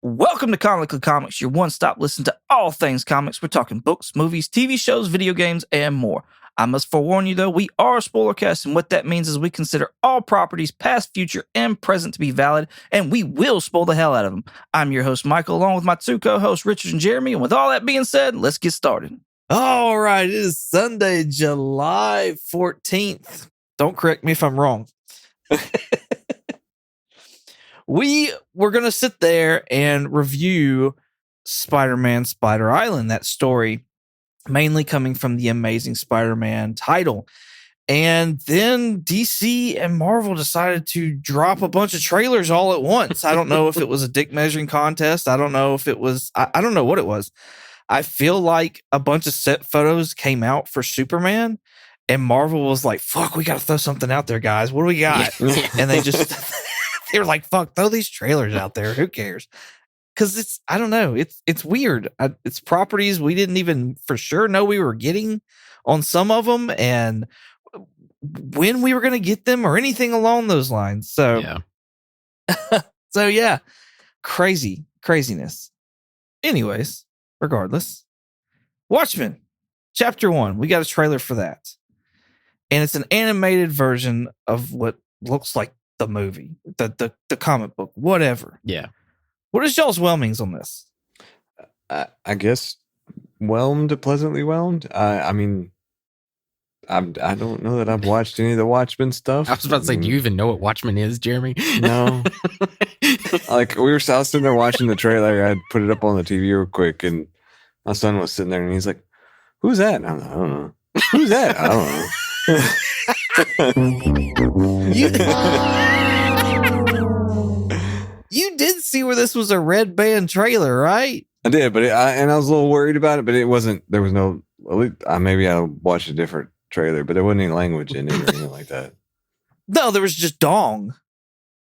Welcome to Comically Comics, your one-stop listen to all things comics. We're talking books, movies, TV shows, video games, and more. I must forewarn you, though, we are a spoilercast, and what that means is we consider all properties, past, future, and present, to be valid, and we will spoil the hell out of them. I'm your host, Michael, along with my two co-hosts, Richard and Jeremy, and with all that being said, let's get started. All right, it is Sunday, July 14th. Don't correct me if I'm wrong. We were going to sit there and review Spider-Man Spider Island, that story, mainly coming from the Amazing Spider-Man title. And then DC and Marvel decided to drop a bunch of trailers all at once. I don't know if it was a dick measuring contest. I don't know if it was, I don't know what it was. I feel like a bunch of set photos came out for Superman, and Marvel was like, fuck, we got to throw something out there, guys. What do we got? And they just... They were like, fuck, throw these trailers out there. Who cares? Because it's, I don't know. It's weird. It's properties we didn't even for sure know we were getting on some of them, and when we were going to get them or anything along those lines. So, yeah, craziness. Anyways, regardless, Watchmen, Chapter 1. We got a trailer for that. And it's an animated version of what looks like the movie, the comic book, whatever. Yeah. What is y'all's whelmings on this? I guess pleasantly whelmed. I mean, I don't know that I've watched any of the Watchmen stuff. I was about to say, do you even know what Watchmen is, Jeremy? No. I was sitting there watching the trailer. I put it up on the TV real quick, and my son was sitting there, and he's like, "Who's that?" I don't know. Who's that? I don't know. You did see where this was a red band trailer, right? I did, but I was a little worried about it, but it wasn't. There was no. Maybe I watched a different trailer, but there wasn't any language in it or anything like that. No, there was just dong,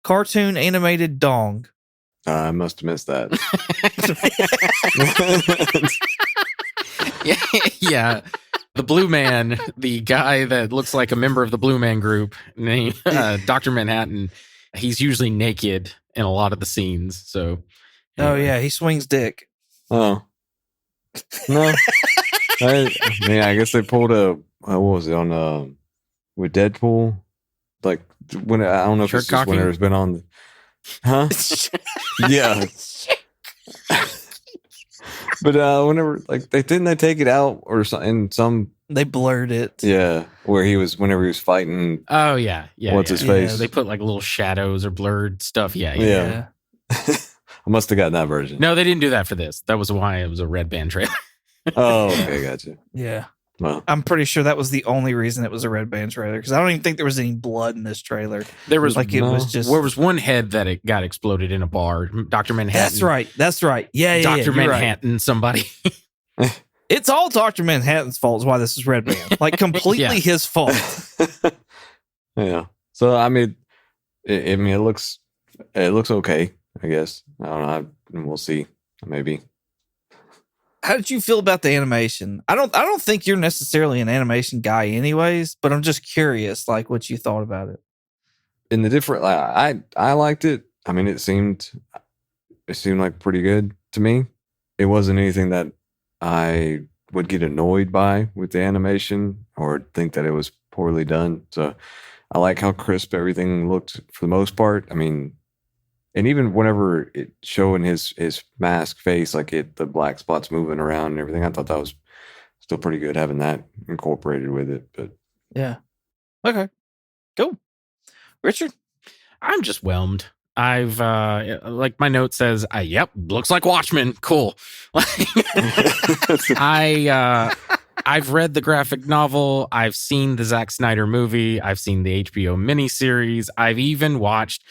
cartoon animated dong. I must have missed that. Yeah. The Blue Man, the guy that looks like a member of the Blue Man group, named Dr. Manhattan, he's usually naked in a lot of the scenes. So, anyway. Oh yeah, he swings dick. Oh no, I guess they pulled what was it on with Deadpool? Like when I don't know if it's just when it's been on, huh? Yeah. But whenever they take it out or something, they blurred it. Yeah, where whenever he was fighting. Oh yeah. What's his face? They put like little shadows or blurred stuff. Yeah. I must have gotten that version. No, they didn't do that for this. That was why it was a red band trailer. Oh, okay, gotcha. Yeah. Well, I'm pretty sure that was the only reason it was a red band trailer, because I don't even think there was any blood in this trailer. There was it was just there was one head that it got exploded in a bar. Dr. Manhattan. That's right. Yeah. Dr. Manhattan, right. Somebody. It's all Dr. Manhattan's fault is why this is red band. Like completely his fault. Yeah. So I mean, it looks okay, I guess. I don't know. We'll see. Maybe. How did you feel about the animation? I don't think you're necessarily an animation guy anyways, but I'm just curious, like, what you thought about it. In the different, I liked it. I mean, it seemed like pretty good to me. It wasn't anything that I would get annoyed by with the animation or think that it was poorly done. So I like how crisp everything looked for the most part. I mean, and even whenever it showing his mask face, like the black spots moving around and everything, I thought that was still pretty good having that incorporated with it. But yeah, okay, cool. Richard, I'm just whelmed. I've like my note says, yep, looks like Watchmen. Cool. I've read the graphic novel. I've seen the Zack Snyder movie. I've seen the HBO miniseries. I've even watched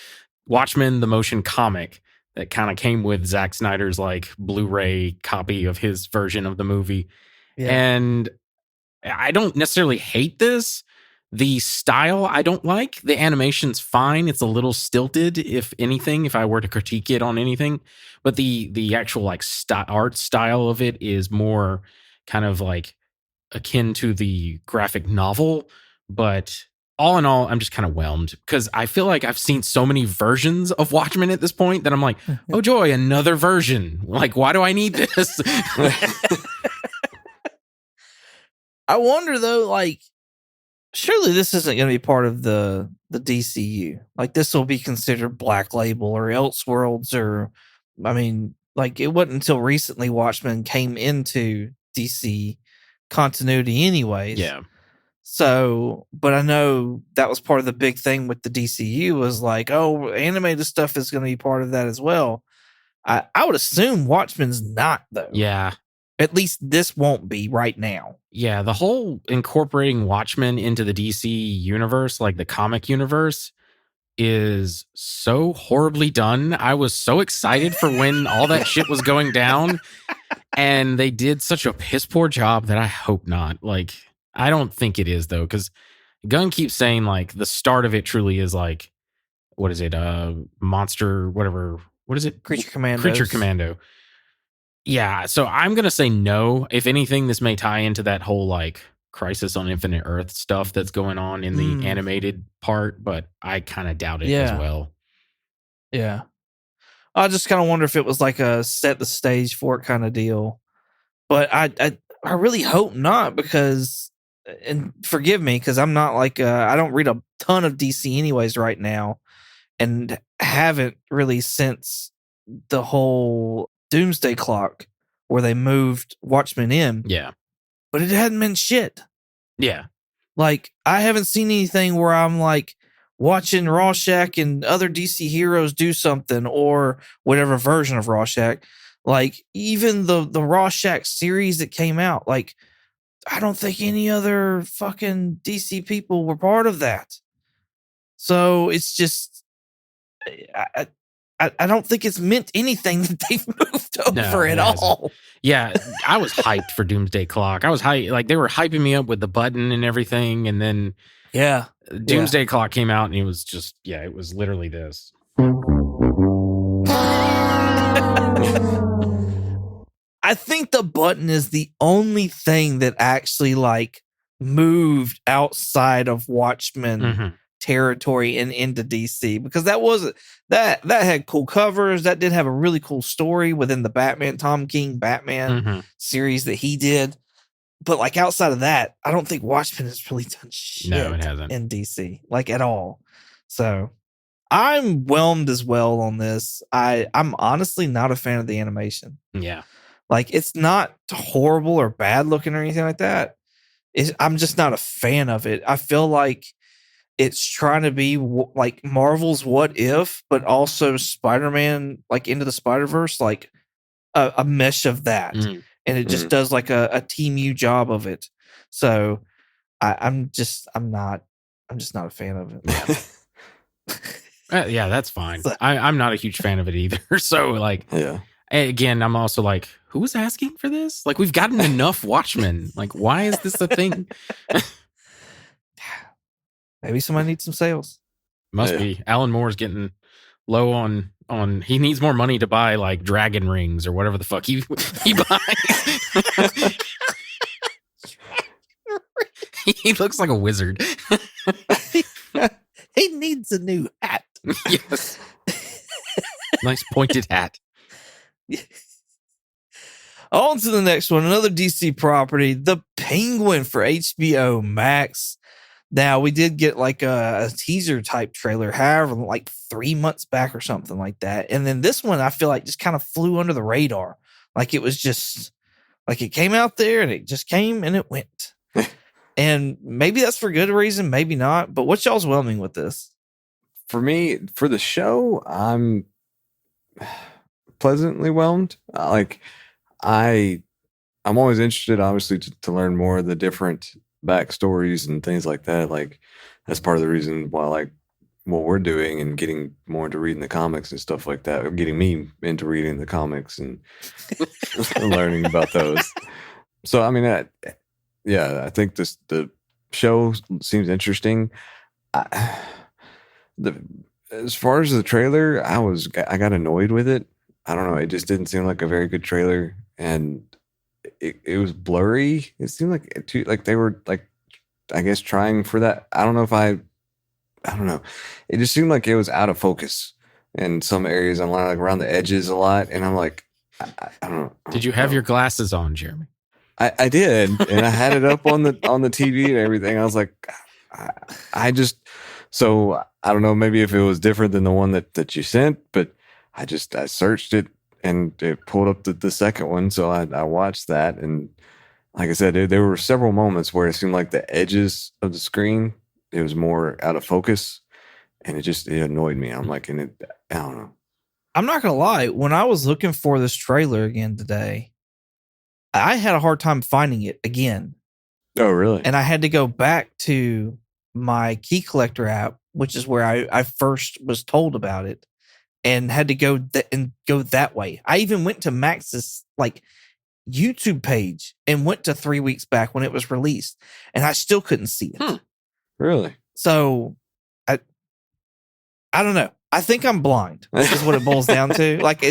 Watchmen, the motion comic that kind of came with Zack Snyder's like Blu-ray copy of his version of the movie. Yeah. And I don't necessarily hate this. The style I don't like. The animation's fine. It's a little stilted, if anything, if I were to critique it on anything. But the actual like art style of it is more kind of like akin to the graphic novel. But all in all, I'm just kind of whelmed because I feel like I've seen so many versions of Watchmen at this point that I'm like, oh joy, another version. Like, why do I need this? I wonder though, like, surely this isn't going to be part of the DCU. Like, this will be considered Black Label or Elseworlds, or I mean, like, it wasn't until recently Watchmen came into DC continuity, anyways. Yeah. So, but I know that was part of the big thing with the DCU was like, oh, animated stuff is going to be part of that as well. I would assume Watchmen's not, though. Yeah. At least this won't be right now. Yeah. The whole incorporating Watchmen into the DC universe, like the comic universe, is so horribly done. I was so excited for when all that shit was going down. And they did such a piss poor job that I hope not. Like, I don't think it is though, because Gunn keeps saying like the start of it truly is like, what is it? Monster, whatever. What is it? Creature Commando. Creature Commando. Yeah. So I'm gonna say no. If anything, this may tie into that whole like Crisis on Infinite Earth stuff that's going on in the animated part, but I kind of doubt it as well. Yeah. I just kind of wonder if it was like a set the stage for it kind of deal. But I really hope not, because, and forgive me, because I'm not like, I don't read a ton of DC anyways right now, and haven't really since the whole Doomsday Clock where they moved Watchmen in. Yeah. But it hadn't been shit. Yeah. Like, I haven't seen anything where I'm like watching Rorschach and other DC heroes do something, or whatever version of Rorschach. Like, even the Rorschach series that came out, like, I don't think any other fucking DC people were part of that. So it's just, I don't think it's meant anything that they've moved over at all. Yeah, I was hyped for Doomsday Clock. I was hyped, like they were hyping me up with the button and everything, and then Doomsday Clock came out, and it was just it was literally this. I think the button is the only thing that actually like moved outside of Watchmen territory and into DC, because that had cool covers. That did have a really cool story within the Batman, Tom King Batman series that he did. But like outside of that, I don't think Watchmen has really done shit it hasn't. in DC, like at all. So I'm whelmed as well on this. I'm honestly not a fan of the animation. Yeah. Like, it's not horrible or bad looking or anything like that. I'm just not a fan of it. I feel like it's trying to be like Marvel's What If, but also Spider-Man, like Into the Spider-Verse, like a mesh of that. And it just does like a Team U job of it. So I'm just not a fan of it. Yeah, that's fine. I'm not a huge fan of it either. So like, again, I'm also like, who was asking for this? Like, we've gotten enough Watchmen. Like, why is this a thing? Maybe somebody needs some sales. Must be. Alan Moore's getting low on. He needs more money to buy like dragon rings or whatever the fuck he buys. He looks like a wizard. He needs a new hat. Yes. Nice pointed hat. On to the next one. Another DC property, The Penguin for HBO Max. Now, we did get like a teaser type trailer, however, like 3 months back or something like that. And then this one, I feel like just kind of flew under the radar. Like, it was just like it came out there and it just came and it went. And maybe that's for good reason, maybe not. But what's y'all's whelming with this? For me, for the show, I'm pleasantly whelmed. I'm always interested, obviously, to learn more of the different backstories and things like that. Like, that's part of the reason why I like what we're doing and getting more into reading the comics and stuff like that, or getting me into reading the comics and learning about those. So, I mean, I think the show seems interesting. As far as the trailer, I got annoyed with it. I don't know. It just didn't seem like a very good trailer, and it was blurry. It seemed like they were like, I guess, trying for that. I don't know if I I don't know. It just seemed like it was out of focus in some areas. I'm like around the edges a lot, and I'm like, I don't know. Did you have your glasses on, Jeremy? I did, and I had it up on the TV and everything. I was like, I just so I don't know. Maybe if it was different than the one that you sent, but I searched it and it pulled up the second one, so I watched that, and like I said, there were several moments where it seemed like the edges of the screen it was more out of focus, and it annoyed me. I'm like, I don't know. I'm not gonna lie. When I was looking for this trailer again today, I had a hard time finding it again. Oh, really? And I had to go back to my Key Collector app, which is where I first was told about it, and had to go go that way. I even went to Max's like YouTube page and went to 3 weeks back when it was released, and I still couldn't see it. Really? So I don't know. I think I'm blind. Is what it boils down to. Like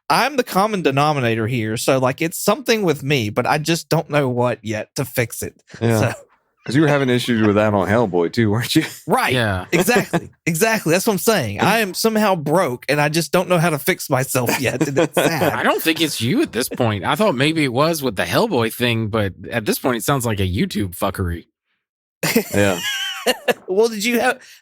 I'm the common denominator here. So like it's something with me, but I just don't know what yet to fix it. Yeah. So, because you were having issues with that on Hellboy too, weren't you? right. Yeah. Exactly. That's what I'm saying. I am somehow broke and I just don't know how to fix myself yet. And it's sad. I don't think it's you at this point. I thought maybe it was with the Hellboy thing, but at this point, it sounds like a YouTube fuckery. Yeah. Well,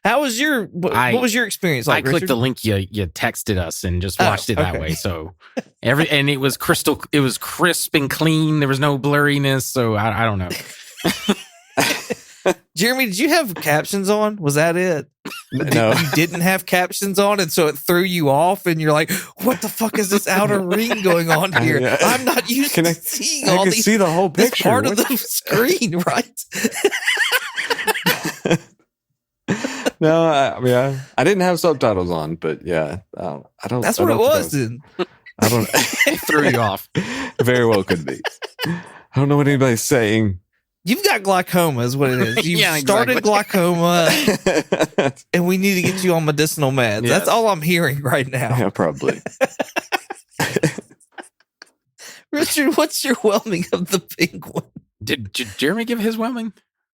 how was what was your experience like? I clicked Richard? the link you texted us and just watched it that okay. way. So and it was crisp and clean. There was no blurriness. So I don't know. Jeremy, did you have captions on? Was that it? No. You didn't have captions on, and so it threw you off, and you're like, what the fuck is this outer ring going on here? Yeah. I'm not used to seeing all I can these see the whole this picture. part of the screen, right? No, I didn't have subtitles on, but yeah, I don't. That's I what it don't was think then. I don't. It threw you off. Very well could be. I don't know what anybody's saying. You've got glaucoma, is what it is. You've Yeah, started exactly. glaucoma, and we need to get you on medicinal meds. Yes. That's all I'm hearing right now. Yeah, probably. Richard, what's your whelming of the penguin? Did Jeremy give his whelming?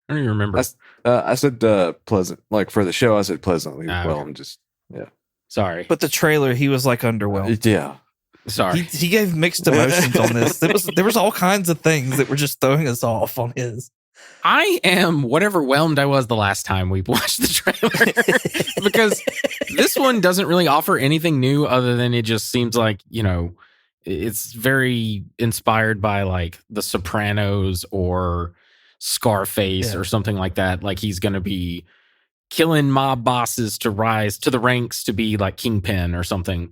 I don't even remember. I said pleasant. Like for the show, I said pleasantly. Ah, Well, okay. I'm just Sorry. But the trailer, he was like underwhelmed. yeah. Sorry. He gave mixed emotions on this. There was all kinds of things that were just throwing us off on his. I am whatever whelmed I was the last time we watched the trailer because this one doesn't really offer anything new other than it just seems like, it's very inspired by like The Sopranos or Scarface or something like that. Like he's going to be killing mob bosses to rise to the ranks to be like Kingpin or something.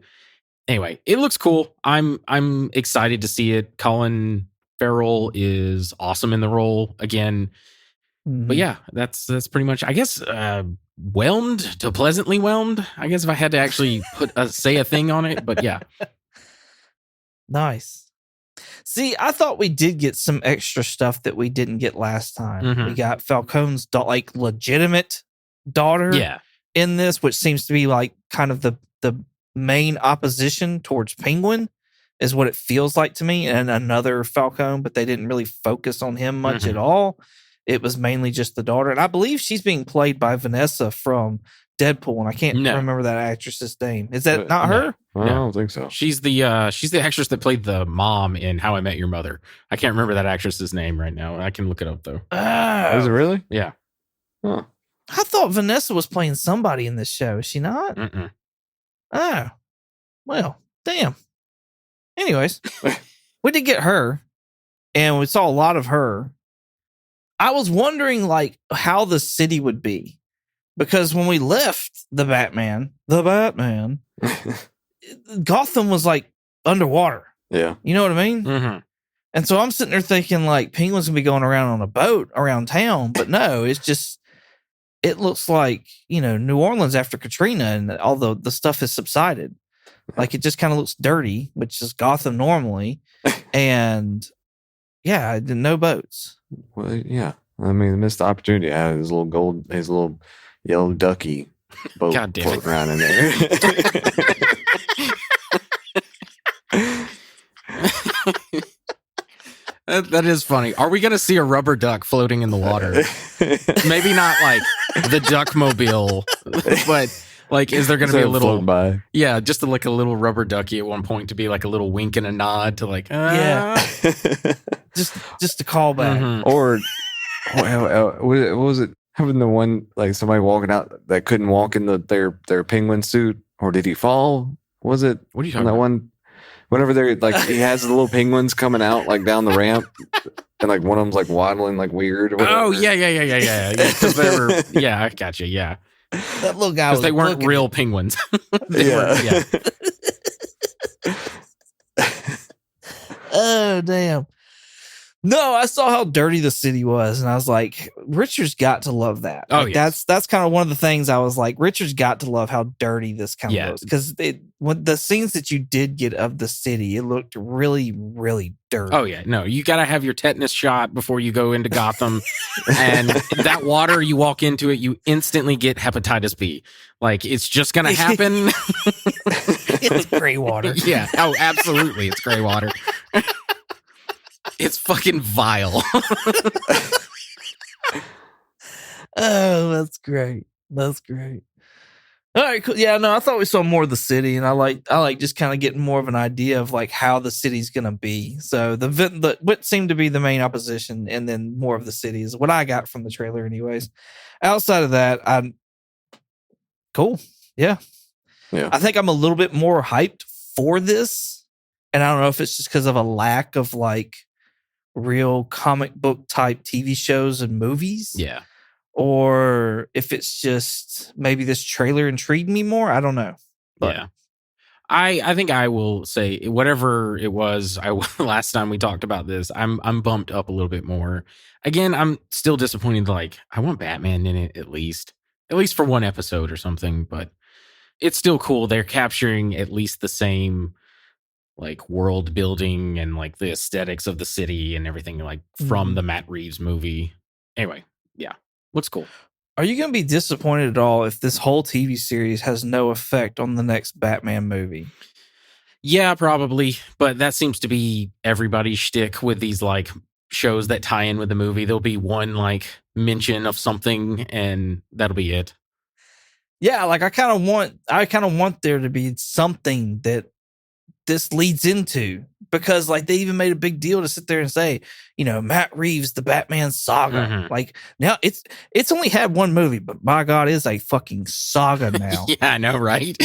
Anyway, it looks cool. I'm excited to see it. Colin Farrell is awesome in the role again. But yeah, that's pretty much, I guess, whelmed to pleasantly whelmed. I guess if I had to actually say a thing on it, but yeah. Nice. See, I thought we did get some extra stuff that we didn't get last time. Mhm. We got Falcone's like legitimate daughter Yeah. in this, which seems to be like kind of the main opposition towards Penguin is what it feels like to me, and another Falcone, but they didn't really focus on him much at all. It was mainly just the daughter, and I believe she's being played by Vanessa from Deadpool, and I can't remember that actress's name. Is that not her? I don't think so. She's the actress that played the mom in How I Met Your Mother. I can't remember that actress's name right now. I can look it up though. Is it really? Yeah. Huh. I thought Vanessa was playing somebody in this show. Is she not? Mm-mm. Oh, well, damn. Anyways, we did get her, and we saw a lot of her. I was wondering, like, how the city would be, because when we left the Batman, Gotham was like underwater. Yeah. You know what I mean? Mm-hmm. And so I'm sitting there thinking, like, Penguin's gonna be going around on a boat around town, but no, it's just. It looks like, New Orleans after Katrina, and although the stuff has subsided, like it just kind of looks dirty, which is Gotham normally. And yeah, no boats. Well, yeah. I mean, the missed opportunity. I had his little yellow ducky boat God damn it. floating around in there. That is funny. Are we going to see a rubber duck floating in the water? Maybe not like the Duckmobile. But like, is there going to be a little, floating by? yeah, just like a little rubber ducky at one point to be like a little wink and a nod to like, Yeah. just to call back. mhm. Or what was it? Having the one like somebody walking out that couldn't walk in their penguin suit, or did he fall? Was it What are you on talking that about? one? Whenever they're like, he has the little penguins coming out like down the ramp, and like one of them's like waddling like weird. Or whatever. Oh yeah. Because they were, yeah, I got you. Yeah, That little guy because was they weren't booking real it. penguins. They were- yeah. Oh damn. No, I saw how dirty the city was, and I was like, Richard's got to love that. Oh, Like, yes. that's kind of one of the things I was like, Richard's got to love how dirty this kind Yeah. of was, because when the scenes that you did get of the city, it looked really, really dirty. Oh yeah, no, you got to have your tetanus shot before you go into Gotham, and that water you walk into it, you instantly get hepatitis B. Like it's just gonna happen. It's gray water. Yeah. Oh, absolutely, it's gray water. It's fucking vile. Oh, that's great. That's great. All right, cool. Yeah, no, I thought we saw more of the city, and I like just kind of getting more of an idea of like how the city's gonna be. So the what seemed to be the main opposition, and then more of the city is what I got from the trailer, anyways. Outside of that, I'm cool. Yeah, Yeah. I think I'm a little bit more hyped for this, and I don't know if it's just because of a lack of like real comic book type TV shows and movies. Yeah. Or if it's just maybe this trailer intrigued me more. I don't know. But Yeah. I think I will say whatever it was last time we talked about this, I'm bumped up a little bit more. Again, I'm still disappointed. Like I want Batman in it at least for one episode or something, but it's still cool. They're capturing at least the same like world building and like the aesthetics of the city and everything like from Mhm. the Matt Reeves movie. Anyway, yeah. Looks cool. are you going to be disappointed at all if this whole TV series has no effect on the next Batman movie? Yeah, probably. But that seems to be everybody's shtick with these like shows that tie in with the movie. There'll be one like mention of something and that'll be it. Yeah, like I kind of want there to be something that this leads into, because like they even made a big deal to sit there and say, you know, Matt Reeves, the Batman saga. Mhm. Like now it's only had one movie, but by God, it's a fucking saga now. Yeah, I know, right?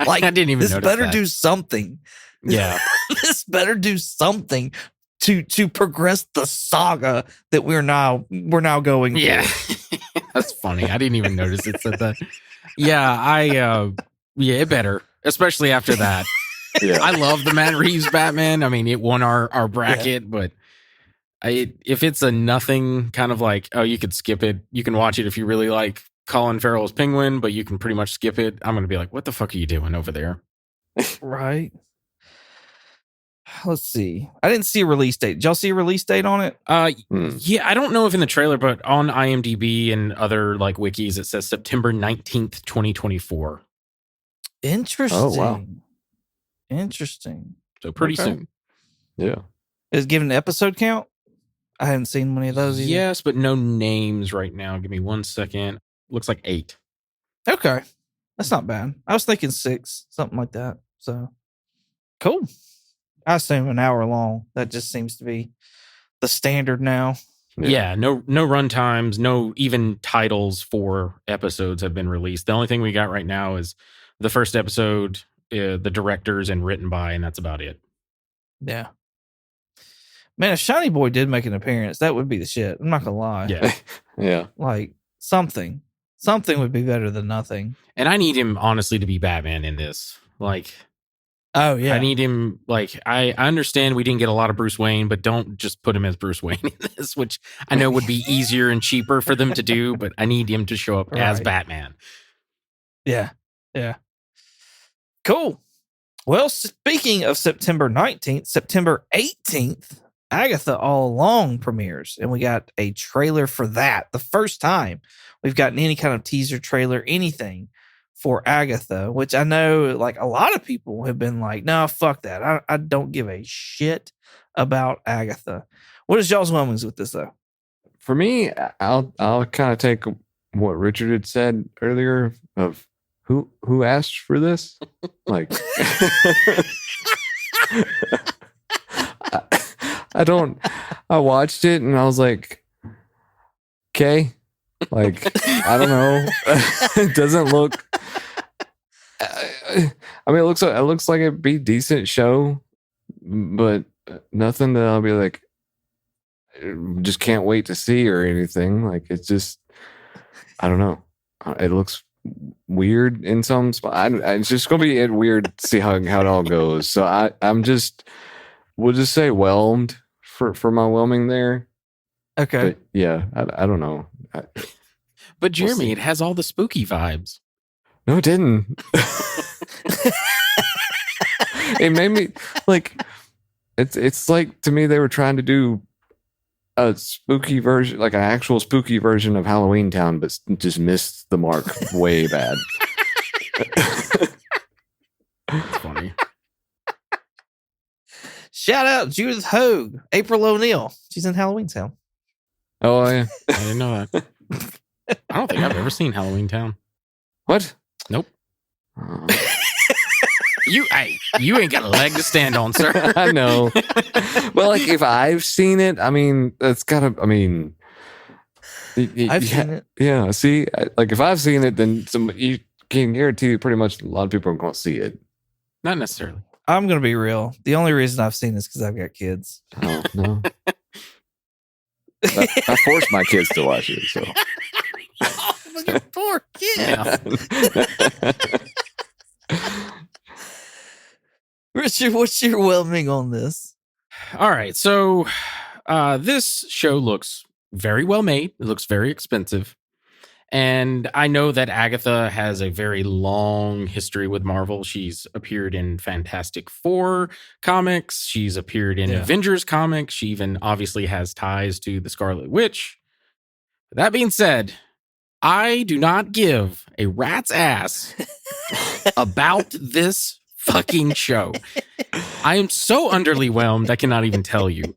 Like I didn't even this notice better that. do something. Yeah. This better do something to progress the saga that we're now going through. Yeah. That's funny. I didn't even notice it said that. Yeah, yeah, it better. Especially after that. Yeah. I love the Matt Reeves Batman. I mean, it won our bracket, but if it's a nothing kind of like, oh, you could skip it. You can watch it if you really like Colin Farrell's Penguin, but you can pretty much skip it. I'm going to be like, what the fuck are you doing over there? Right. Let's see. I didn't see a release date. Did y'all see a release date on it? Yeah, I don't know if in the trailer, but on IMDb and other like wikis, it says September 19th, 2024. Interesting. Interesting. So pretty Okay. soon. Yeah. Is it given an episode count? I haven't seen many of those either. Yes, but no names right now. Give me 1 second. Looks like 8. Okay. That's not bad. I was thinking 6, something like that. So cool. I assume an hour long. That just seems to be the standard now. Yeah, no run times, no even titles for episodes have been released. The only thing we got right now is the first episode, the directors and written by, and that's about it. Yeah. Man, if Shiny Boy did make an appearance, that would be the shit. I'm not gonna lie. Yeah. Yeah. Like something would be better than nothing. And I need him honestly to be Batman in this. Like, Oh yeah. I need him, like, I understand we didn't get a lot of Bruce Wayne, but don't just put him as Bruce Wayne in this, which I know would be easier and cheaper for them to do, but I need him to show up as Right. Batman. Yeah. Yeah. Cool. Well, speaking of September 19th, September 18th, Agatha All Along premieres, and we got a trailer for that. The first time we've gotten any kind of teaser trailer, anything for Agatha, which I know like a lot of people have been like, no, fuck that. I don't give a shit about Agatha. What is y'all's moments with this though? For me, I'll kind of take what Richard had said earlier of who asked for this. Like, I don't. I watched it and I was like, okay, like I don't know. It doesn't look. I mean, it looks like it'd be a decent show, but nothing that I'll be like, just can't wait to see or anything. Like it's just, I don't know. It looks weird in some spot. It's just gonna be weird to see how it all goes. So we'll just say whelmed for my whelming there. Okay. But yeah, I don't know. But Jeremy, see. it has all the spooky vibes. No, it didn't. It made me like it's like to me they were trying to do a spooky version, like an actual spooky version of Halloween Town, but just missed the mark way bad. That's funny. Shout out Judith Hogue, April O'Neil. She's in Halloween Town. Oh yeah. I didn't know that. I don't think I've ever seen Halloween Town. What? Nope. You ain't got a leg to stand on, sir. I know. Well, like if I've seen it, I mean, that's gotta. I mean, I've seen it. Yeah. See, like if I've seen it, then you can guarantee pretty much a lot of people are going to see it. Not necessarily. I'm going to be real. The only reason I've seen this because I've got kids. Oh no. I forced my kids to watch it. So. Oh, you poor kid. Yeah. Richard, what's your whelming on this? All right. So this show looks very well made. It looks very expensive. And I know that Agatha has a very long history with Marvel. She's appeared in Fantastic Four comics. She's appeared in Avengers comics. She even obviously has ties to the Scarlet Witch. That being said, I do not give a rat's ass about this fucking show. I am so underwhelmed, I cannot even tell you.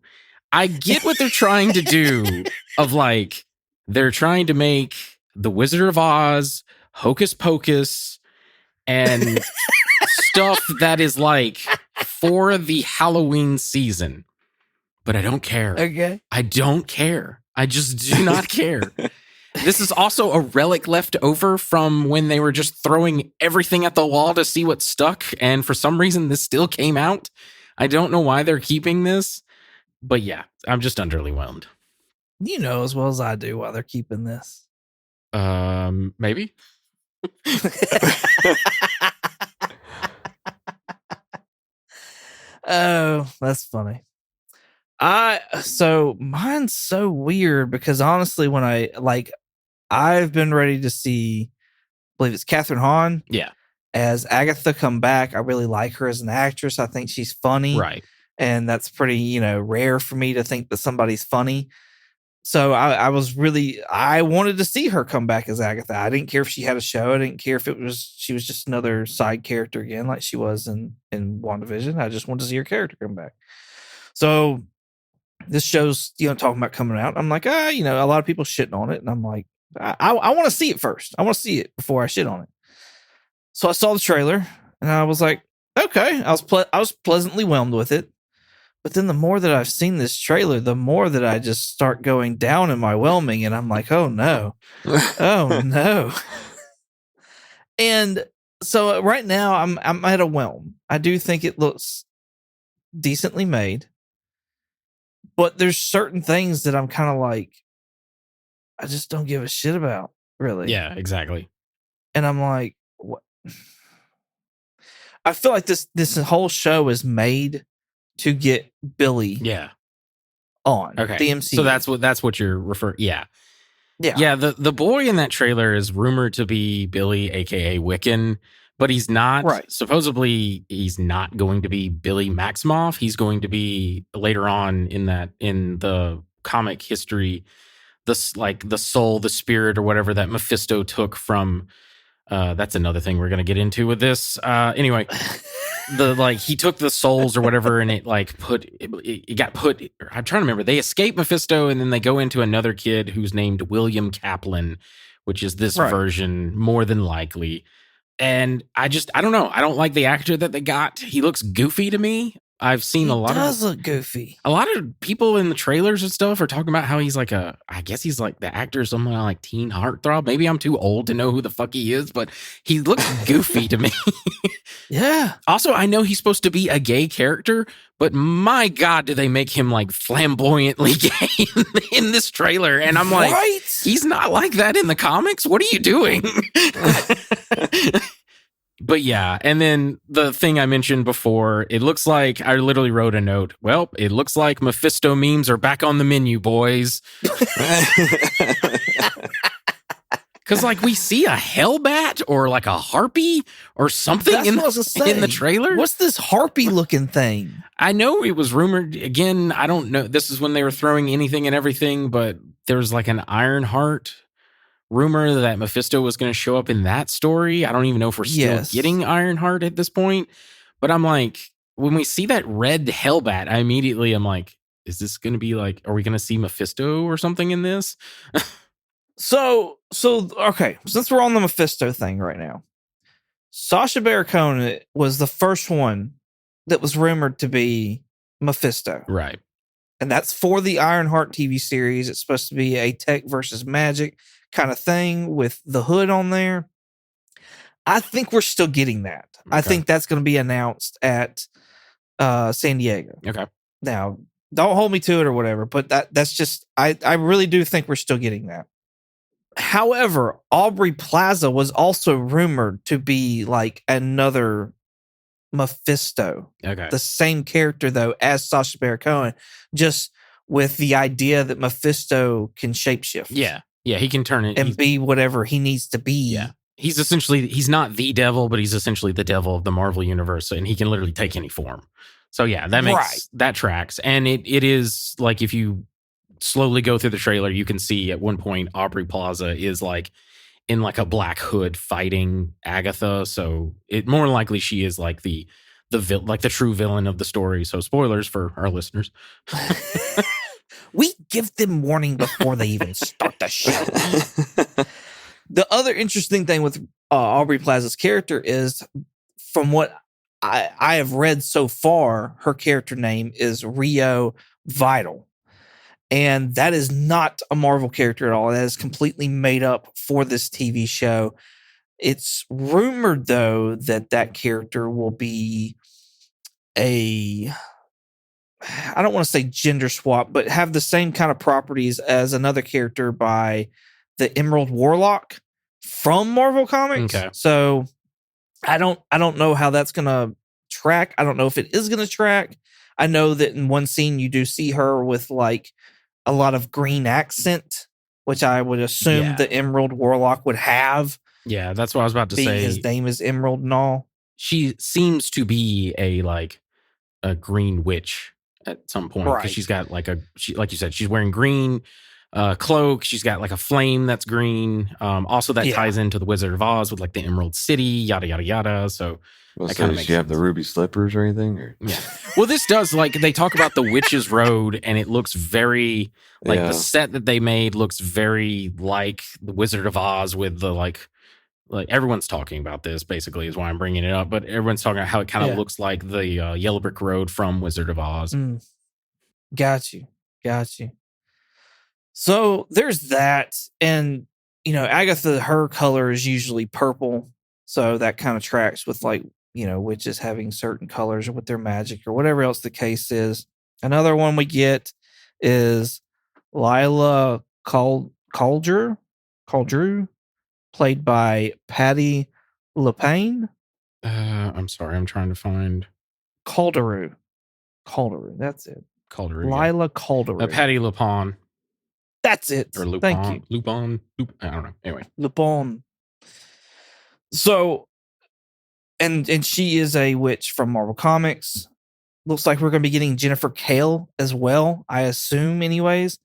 I get what they're trying to do of like, they're trying to make The Wizard of Oz, Hocus Pocus, and stuff that is like for the Halloween season. But I don't care. Okay. I don't care. I just do not care. This is also a relic left over from when they were just throwing everything at the wall to see what stuck. And for some reason, this still came out. I don't know why they're keeping this. But yeah, I'm just underwhelmed. You know as well as I do why they're keeping this. Maybe. Oh, that's funny. So mine's so weird because honestly, when I've been ready to see, I believe it's Catherine Hahn. Yeah. As Agatha come back. I really like her as an actress. I think she's funny. Right. And that's pretty, rare for me to think that somebody's funny. So I wanted to see her come back as Agatha. I didn't care if she had a show. I didn't care if she was just another side character again, like she was in WandaVision. I just wanted to see her character come back. So this show's, talking about coming out. I'm like, a lot of people shitting on it. And I'm like, I want to see it first. I want to see it before I shit on it. So I saw the trailer and I was like, okay, I was pleasantly whelmed with it. But then the more that I've seen this trailer, the more that I just start going down in my whelming, and I'm like, oh no, oh no. And so right now I'm at a whelm. I do think it looks decently made, but there's certain things that I'm kind of like, I just don't give a shit about, really. Yeah, exactly. And I'm like, what? I feel like this whole show is made to get Billy on the MCU. So that's what you're referring. Yeah. Yeah. The boy in that trailer is rumored to be Billy, aka Wiccan, but he's not. Right. Supposedly, he's not going to be Billy Maximoff. He's going to be later on in the comic history, the soul, the spirit, or whatever that Mephisto took from. That's another thing we're going to get into with this. Anyway. the like he took the souls or whatever, and it like it got put. I'm trying to remember. They escape Mephisto, and then they go into another kid who's named William Kaplan, which is this Right. version more than likely. And I don't know. I don't like the actor that they got. He looks goofy to me. I've seen He a lot does look goofy. a lot of people in the trailers and stuff are talking about how he's like I guess he's like the actor, something like teen heartthrob. Maybe I'm too old to know who the fuck he is, but he looks goofy to me. Yeah. Also, I know he's supposed to be a gay character, but my God, do they make him like flamboyantly gay in this trailer? And I'm like, right? he's not like that in the comics. What are you doing? But yeah, and then the thing I mentioned before, it looks like I literally wrote a note. Well, it looks like Mephisto memes are back on the menu, boys. Because like we see a hellbat or like a harpy or something That's in what I was gonna the say. trailer. What's this harpy looking thing? I know it was rumored again. I don't know. This is when they were throwing anything and everything, but there's like an Ironheart rumor that Mephisto was going to show up in that story. I don't even know if we're still getting Ironheart at this point, but I'm like, when we see that red hellbat, I immediately am like, is this going to be like, are we going to see Mephisto or something in this? So okay, since we're on the Mephisto thing right now, Sacha Baron Cohen was the first one that was rumored to be Mephisto. Right. And that's for the Ironheart TV series. It's supposed to be a tech versus magic kind of thing with the hood on there. I think we're still getting that. I Okay. think that's going to be announced at San Diego. Okay. Now, don't hold me to it or whatever, but that's just I really do think we're still getting that. However, Aubrey Plaza was also rumored to be like another Mephisto, Okay. the same character though as Sacha Baron Cohen, just with the idea that Mephisto can shapeshift. Yeah. Yeah. He can turn it And be whatever he needs to be. Yeah. He's not the devil, but he's essentially the devil of the Marvel universe, and he can literally take any form. So yeah, that makes that tracks. And it is like, if you slowly go through the trailer, you can see at one point Aubrey Plaza is like in like a black hood fighting Agatha. So it more likely she is like the true villain of the story. So spoilers for our listeners. We give them warning before they even start the show. The other interesting thing with Aubrey Plaza's character is, from what I have read so far, her character name is Rio Vital. And that is not a Marvel character at all. That is completely made up for this TV show. It's rumored, though, that character will be I don't want to say gender swap, but have the same kind of properties as another character by the Emerald Warlock from Marvel Comics. Okay. So I don't know how that's gonna track. I don't know if it is gonna track. I know that in one scene you do see her with like a lot of green accent, which I would assume the Emerald Warlock would have. Yeah, that's what I was about to say. His name is Emerald and all. She seems to be a green witch at some point, because she's got like like you said, she's wearing green cloak. She's got like a flame that's green. Also, that ties into the Wizard of Oz with like the Emerald City, yada yada yada. So, well, so does she have the ruby slippers or anything? Or? Yeah. Well, this does, like, they talk about the Witch's Road, and it looks very like the set that they made looks very like the Wizard of Oz with the like everyone's talking about this, basically, is why I'm bringing it up. But everyone's talking about how it kind of looks like the Yellow Brick Road from Wizard of Oz. Got you. So there's that. And, Agatha, her color is usually purple. So that kind of tracks with like, witches having certain colors or with their magic or whatever else the case is. Another one we get is Lila Cauldrew, played by Patty LePain. I'm sorry, I'm trying to find Calderu. That's it. Calderu. Lila Calderu. Patty LuPone. That's it. Or Lupin. Thank you. Lupin. I don't know. Anyway. Lupin. So, and she is a witch from Marvel Comics. Looks like we're going to be getting Jennifer Kale as well, I assume, anyways.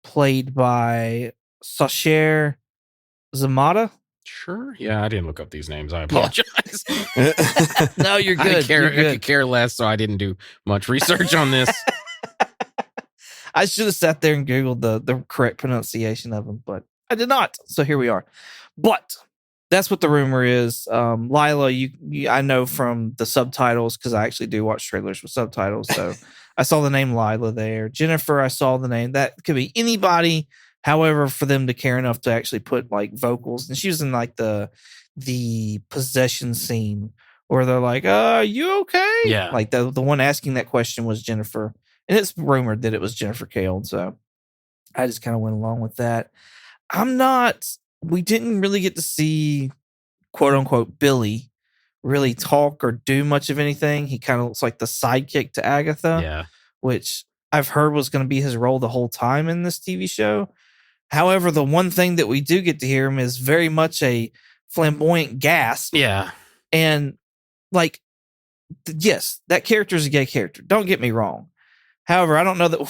Played by Sasher Zamata. Sure. Yeah, I didn't look up these names. I apologize. No, you're good. I You're could good. care less, so I didn't do much research on this. I should have sat there and Googled the correct pronunciation of them, but I did not. So here we are. But that's what the rumor is. Lila, you I know from the subtitles because I actually do watch trailers with subtitles. So I saw the name Lila there. Jennifer, I saw the name. That could be anybody. However, for them to care enough to actually put like vocals, and she was in like the possession scene where they're like, "Are you okay?" Yeah. Like the one asking that question was Jennifer, and it's rumored that it was Jennifer Cale. So I just kind of went along with that. We didn't really get to see quote unquote Billy really talk or do much of anything. He kind of looks like the sidekick to Agatha, Yeah. which I've heard was going to be his role the whole time in this TV show. However, the one thing that we do get to hear him is very much a flamboyant gasp. Yeah. And like, yes, that character is a gay character. Don't get me wrong. However, I don't know that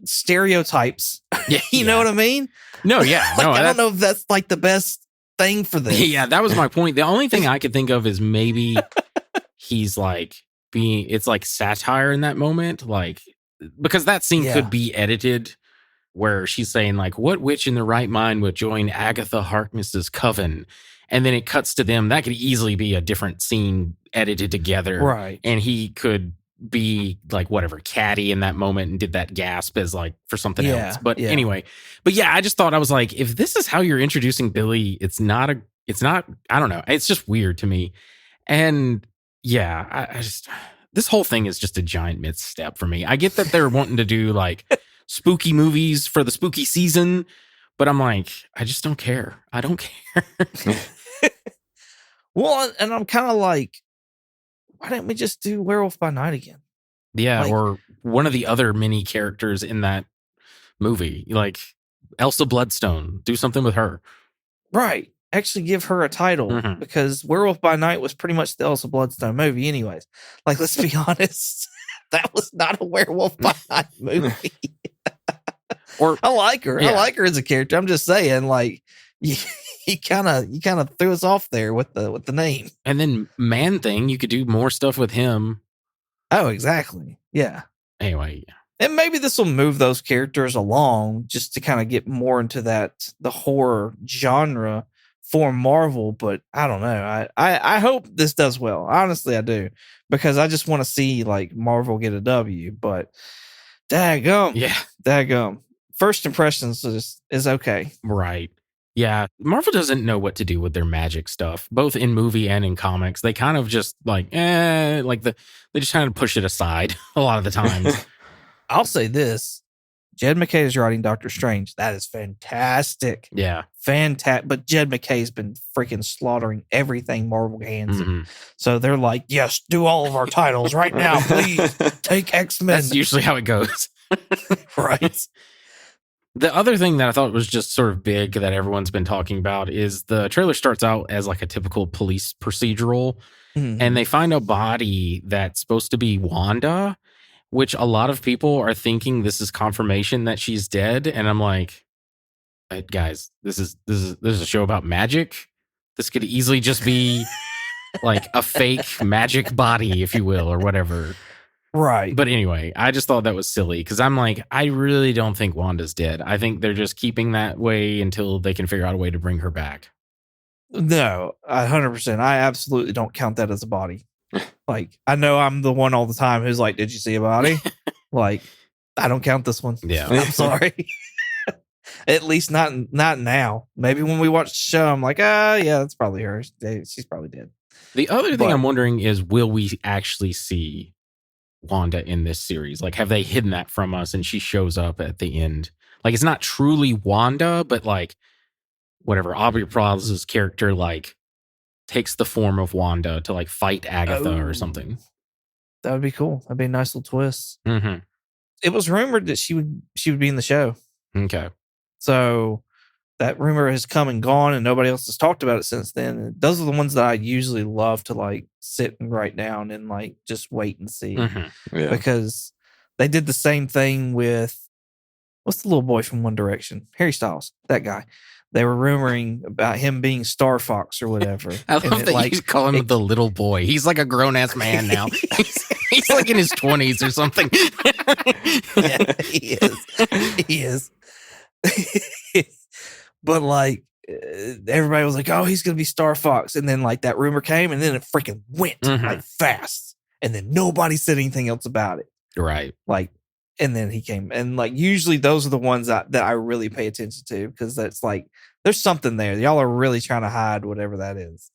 stereotypes. Yeah. You know what I mean? No, yeah. Like, No, I don't know if that's like the best thing for this. Yeah, that was my point. The only thing I could think of is maybe he's like it's like satire in that moment. Like, because that scene Yeah. could be edited where she's saying like, what witch in the right mind would join Agatha Harkness's coven? And then it cuts to them. That could easily be a different scene edited together. Right. And he could be like whatever catty in that moment and did that gasp as like for something Yeah, else. But yeah. anyway, I just thought, I was like, if this is how you're introducing Billy, it's not, I don't know. It's just weird to me. And yeah, I just, this whole thing is just a giant misstep for me. I get that they're wanting to do like spooky movies for the spooky season, but I'm like, I just don't care. I don't care. Well, and I'm kind of like, why didn't we just do Werewolf by Night again? Yeah, Like- or one of the other mini characters in that movie, like Elsa Bloodstone. Do something with her. Right. Actually give her a title Mhm. because Werewolf by Night was pretty much the Elsa Bloodstone movie anyways. Like, let's be honest. That was not a Werewolf by Night movie. Or I like her. Yeah. I like her as a character. I'm just saying, like, you kind of threw us off there with the name. and then Man Thing, you could do more stuff with him. Oh, exactly. Yeah. Anyway, And maybe this will move those characters along just to kind of get more into the horror genre for Marvel. But I don't know. I hope this does well. Honestly, I do. Because I just want to see like Marvel get a W. But daggum. yeah, Daggum. First impressions is okay. right. Yeah, Marvel doesn't know what to do with their magic stuff, both in movie and in comics. They kind of just like, they just kind of push it aside a lot of the times. I'll say this. Jed McKay is writing Doctor Strange. That is fantastic. Yeah. Fantastic. But Jed McKay's been freaking slaughtering everything Marvel hands him. Mhm. So they're like, yes, do all of our titles right now, please. Take X-Men. That's usually how it goes. Right. The other thing that I thought was just sort of big that everyone's been talking about is the trailer starts out as like a typical police procedural, and they find a body that's supposed to be Wanda, which a lot of people are thinking this is confirmation that she's dead. And I'm like, guys, this is a show about magic. This could easily just be like a fake magic body, if you will, or whatever. Right. But anyway, I just thought that was silly because I'm like, I really don't think Wanda's dead. I think they're just keeping that way until they can figure out a way to bring her back. No, 100%. I absolutely don't count that as a body. Like, I know I'm the one all the time who's like, did you see a body? Like, I don't count this one. Yeah. I'm sorry. At least not now. Maybe when we watch the show, I'm like, yeah, that's probably her. She's probably dead. The other thing But- I'm wondering is, will we actually see Wanda in this series? Like, have they hidden that from us and she shows up at the end? Like, it's not truly Wanda, but like, whatever, Aubrey Plaza's character, like, takes the form of Wanda to like fight Agatha or Oh. something. That would be cool. That'd be a nice little twist. Mm-hmm. It was rumored that she would be in the show. Okay. So that rumor has come and gone, and nobody else has talked about it since then. And those are the ones that I usually love to like sit and write down and like just wait and see, Mm-hmm. Yeah. because they did the same thing with what's the little boy from One Direction, Harry Styles, that guy. they were rumoring about him being Star Fox or whatever. I And love it, that like, you call him the little boy. He's like a grown ass man now. He's like in his 20s or something. yeah, he is. He is. But like everybody was like, "Oh, he's gonna be Star Fox," and then like that rumor came, and then it freaking went Mhm. like fast, and then nobody said anything else about it. Right. Like, and then he came, and like usually those are the ones that I really pay attention to because that's like there's something there. Y'all are really trying to hide whatever that is.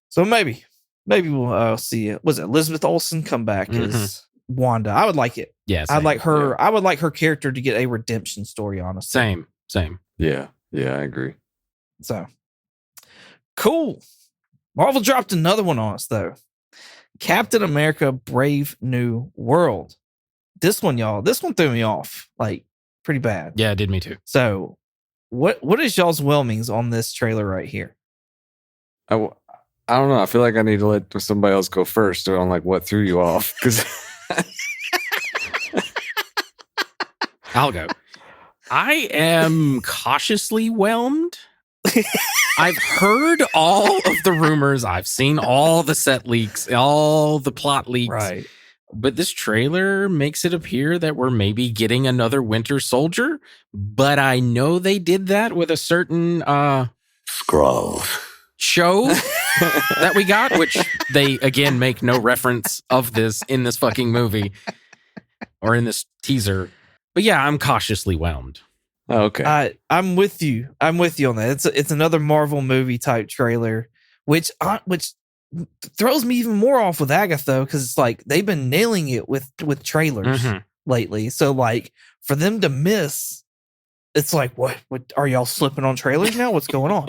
So maybe we'll see. Was it Elizabeth Olsen come back as Wanda? I would like it. Yes. I'd like her. I would like her character to get a redemption story. Honestly, Same. Yeah, I agree. So cool. Marvel dropped another one on us though. Captain America: Brave New World. This one threw me off like pretty bad. Yeah, it did me too. So what is y'all's whelmings on this trailer right here? I don't know. I feel like I need to let somebody else go first on like what threw you off because I'll go. I am cautiously whelmed. I've heard all of the rumors. I've seen all the set leaks, all the plot leaks. Right. But this trailer makes it appear that we're maybe getting another Winter Soldier. But I know they did that with a certain Skrull show that we got, which they again make no reference of this in this fucking movie or in this teaser. But yeah, I'm cautiously whelmed. okay. I'm with you. I'm with you on that. It's another Marvel movie type trailer, which throws me even more off with Agatha because it's like they've been nailing it with trailers lately. So like for them to miss, it's like what are y'all slipping on trailers now? What's going on?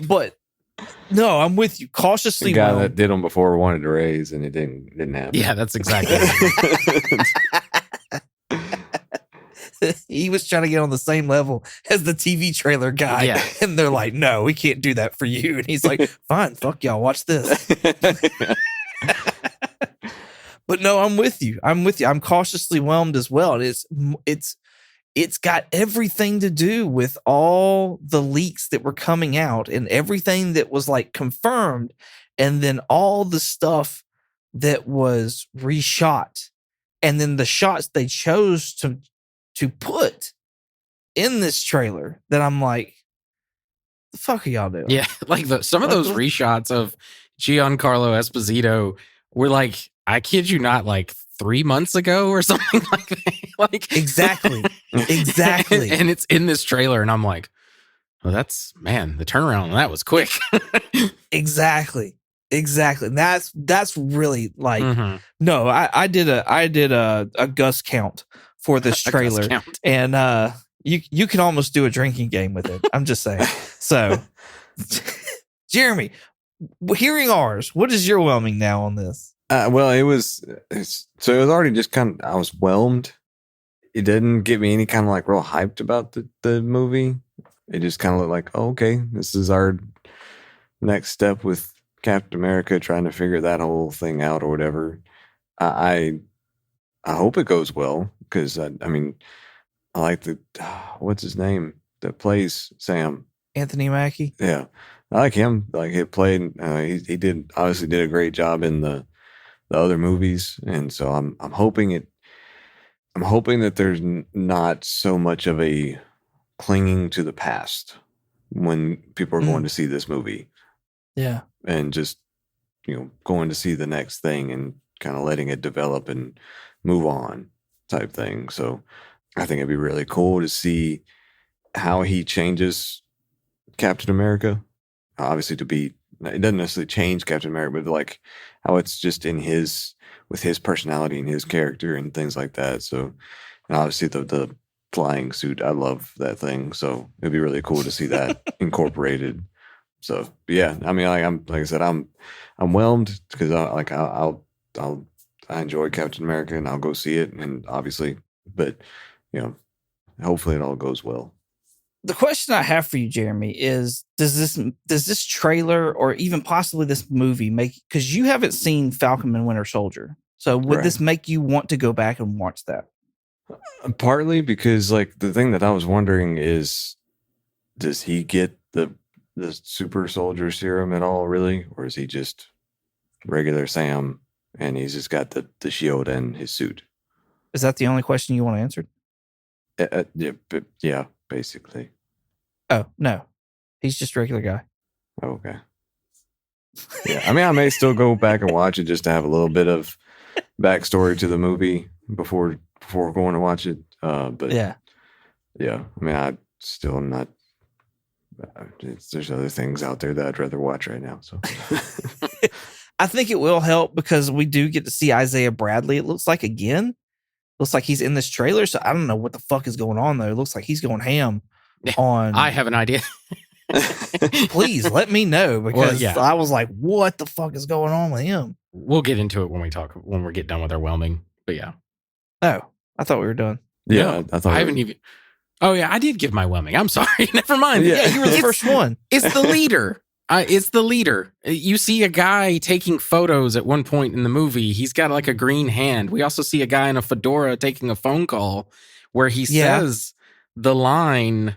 But no, I'm with you. Cautiously, the guy whelmed. that did them before wanted to raise and it didn't happen. Yeah, that's exactly it. He was trying to get on the same level as the TV trailer guy. Yeah. And they're like, no, we can't do that for you. And he's like, fine, fuck y'all, watch this. But no, I'm with you. I'm cautiously whelmed as well. It's got everything to do with all the leaks that were coming out and everything that was like confirmed. And then all the stuff that was reshot. And then the shots they chose to put in this trailer that I'm like, the fuck are y'all doing? Yeah, like some of those reshots of Giancarlo Esposito were like, I kid you not, like 3 months ago or something like that. Like Exactly. and it's in this trailer, and I'm like, well, the turnaround on that was quick. Exactly. And that's really like Mhm. no, I did a Gus count for this A Gus trailer. count. And you can almost do a drinking game with it. I'm just saying. So Jeremy, hearing ours, what is your whelming now on this? Well, it was already just kind of, I was whelmed. It didn't get me any kind of like real hyped about the movie. It just kind of looked like, oh, okay, this is our next step with Captain America trying to figure that whole thing out or whatever. I hope it goes well because I mean, I like what's his name that plays Sam? Anthony Mackie? Yeah, I like him. Like he played, he did obviously did a great job in the other movies, and so I'm hoping that there's not so much of a clinging to the past when people are going to see this movie. Yeah. And just going to see the next thing and kind of letting it develop and move on type thing. So I think it'd be really cool to see how he changes Captain America. Obviously it doesn't necessarily change Captain America, but like how it's just with his personality and his character and things like that. So, and obviously the flying suit, I love that thing. So it'd be really cool to see that incorporated. So yeah, I mean, like I said, I'm whelmed because I enjoy Captain America and I'll go see it, and obviously, but hopefully it all goes well. The question I have for you, Jeremy, is does this trailer or even possibly this movie because you haven't seen Falcon and Winter Soldier, so would this make you want to go back and watch that? Partly because like the thing that I was wondering is does he get the super soldier serum at all, really? Or is he just regular Sam and he's just got the shield and his suit? Is that the only question you want answered? Yeah, basically. Oh, no. He's just a regular guy. Okay. Yeah, I mean, I may still go back and watch it just to have a little bit of backstory to the movie before going to watch it. But Yeah. I mean, I still am not. There's other things out there that I'd rather watch right now. So I think it will help because we do get to see Isaiah Bradley. It looks like again. Looks like he's in this trailer. So I don't know what the fuck is going on though. It looks like he's going ham on. I have an idea. Please let me know because yeah. I was like, what the fuck is going on with him? We'll get into it when we get done with our whelming. But yeah. Oh, I thought we were done. yeah, No, I thought I haven't even. Oh yeah, I did give my whelming. I'm sorry. Never mind. Yeah, You were the first one. It's the leader. It's the leader. You see a guy taking photos at one point in the movie. He's got like a green hand. We also see a guy in a fedora taking a phone call where he says the line.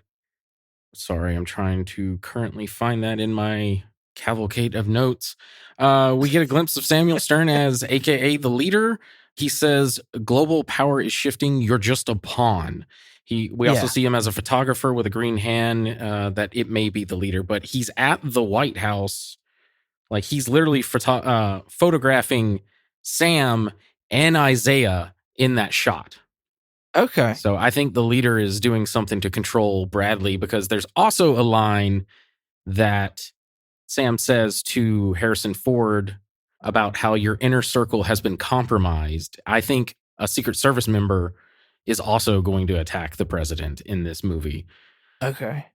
Sorry, I'm trying to currently find that in my cavalcade of notes. We get a glimpse of Samuel Stern as AKA the leader. He says, global power is shifting. You're just a pawn. We also see him as a photographer with a green hand, that it may be the leader, but he's at the White House. Like he's literally photographing Sam and Isaiah in that shot. Okay. So I think the leader is doing something to control Bradley because there's also a line that Sam says to Harrison Ford about how your inner circle has been compromised. I think a Secret Service member is also going to attack the president in this movie. Okay.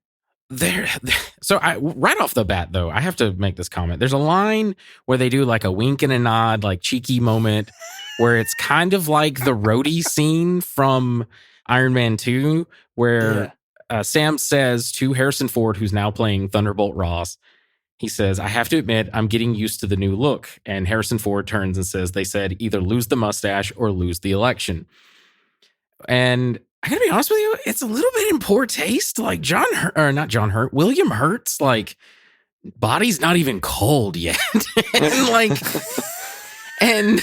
So right off the bat, though, I have to make this comment. There's a line where they do like a wink and a nod, like cheeky moment, where it's kind of like the roadie scene from Iron Man 2, where Sam says to Harrison Ford, who's now playing Thunderbolt Ross, he says, I have to admit, I'm getting used to the new look. And Harrison Ford turns and says, they said either lose the mustache or lose the election. And I gotta be honest with you, it's a little bit in poor taste. Like William Hurt's like body's not even cold yet. and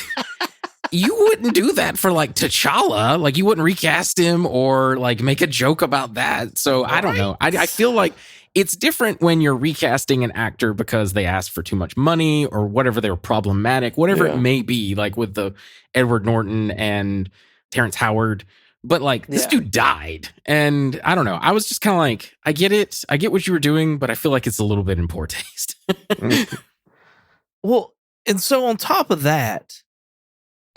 you wouldn't do that for like T'Challa. Like you wouldn't recast him or like make a joke about that. So I don't know. I feel like it's different when you're recasting an actor because they asked for too much money or whatever, they were problematic, whatever it may be, like with the Edward Norton and Terrence Howard. But like this dude died. And I don't know. I was just kind of like, I get it. I get what you were doing, but I feel like it's a little bit in poor taste. Well, and so on top of that,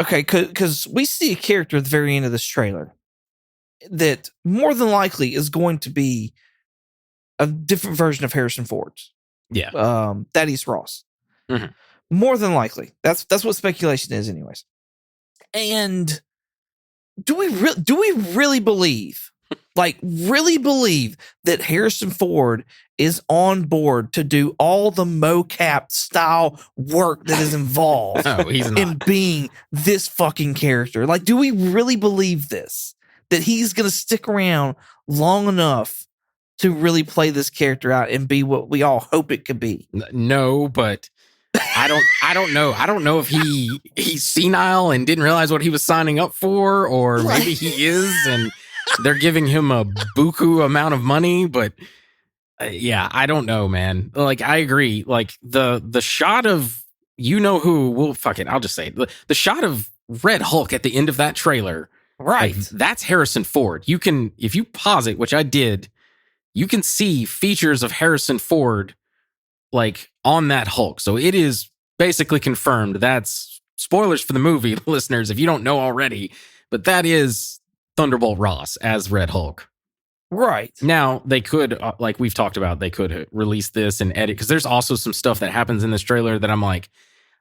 okay, because we see a character at the very end of this trailer that more than likely is going to be a different version of Harrison Ford's. Yeah. Thaddeus Ross. Mm-hmm. More than likely. That's what speculation is anyways. And do we really believe that Harrison Ford is on board to do all the mocap style work that is involved No, he's not. in being this fucking character? Like, do we really believe this? That he's going to stick around long enough to really play this character out and be what we all hope it could be? No, but I don't know. I don't know if he's senile and didn't realize what he was signing up for, or maybe he is and they're giving him a buku amount of money. But yeah, I don't know, man. Like I agree. Like the shot of well, fuck it. I'll just say it. The shot of Red Hulk at the end of that trailer, Right. like, that's Harrison Ford. You can, if you pause it, which I did, you can see features of Harrison Ford like on that Hulk. So it is basically confirmed. That's spoilers for the movie, listeners, if you don't know already, but that is Thunderbolt Ross as Red Hulk. Right. Now, they could, like we've talked about, they could release this and edit, because there's also some stuff that happens in this trailer that I'm like,